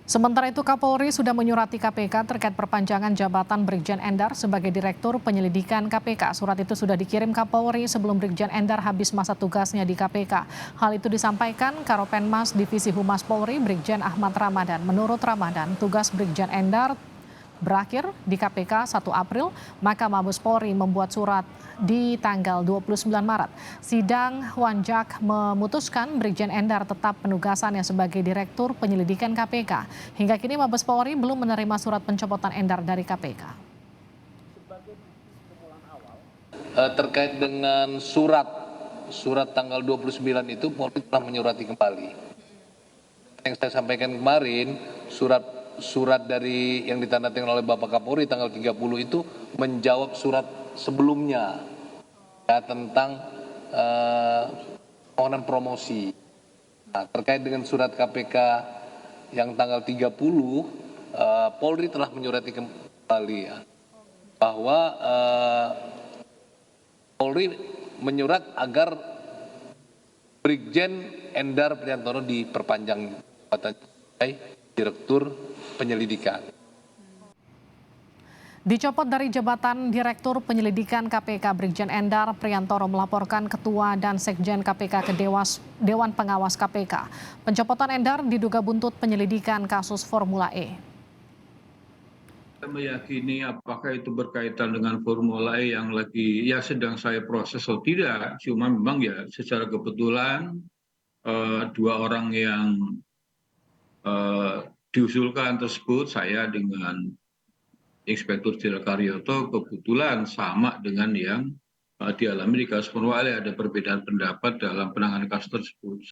Sementara itu Kapolri sudah menyurati KPK terkait perpanjangan jabatan Brigjen Endar sebagai Direktur Penyelidikan KPK. Surat itu sudah dikirim Kapolri sebelum Brigjen Endar habis masa tugasnya di KPK. Hal itu disampaikan Karopenmas Divisi Humas Polri Brigjen Ahmad Ramadan. Menurut Ramadan, tugas Brigjen Endar berakhir di KPK 1 April, maka Mabes Polri membuat surat di tanggal 29 Maret. Sidang Wanjak memutuskan Brigjen Endar tetap penugasannya sebagai Direktur Penyelidikan KPK. Hingga kini Mabes Polri belum menerima surat pencopotan Endar dari KPK. Terkait dengan surat tanggal 29 itu Polri telah menyurati kembali. Yang saya sampaikan kemarin, surat dari yang ditandatangani oleh Bapak Kapolri tanggal 30 itu menjawab surat sebelumnya ya, tentang permohonan promosi. Nah, terkait dengan surat KPK yang tanggal 30, Polri telah menyurati kembali ya, bahwa Polri menyurat agar Brigjen Endar Priantoro diperpanjang jabatan sebagai Direktur Penyelidikan. Dicopot dari jabatan Direktur Penyelidikan KPK, Brigjen Endar Priantoro melaporkan Ketua dan Sekjen KPK ke Dewan Pengawas KPK. Pencopotan Endar diduga buntut penyelidikan kasus Formula E. Saya meyakini apakah itu berkaitan dengan Formula E yang lagi sedang saya proses atau tidak. Cuma memang ya secara kebetulan dua orang yang diusulkan tersebut, saya dengan Inspektur Jenderal Karyoto, kebetulan sama dengan yang dialami di kasus Formula E. Ada perbedaan pendapat dalam penanganan kasus tersebut.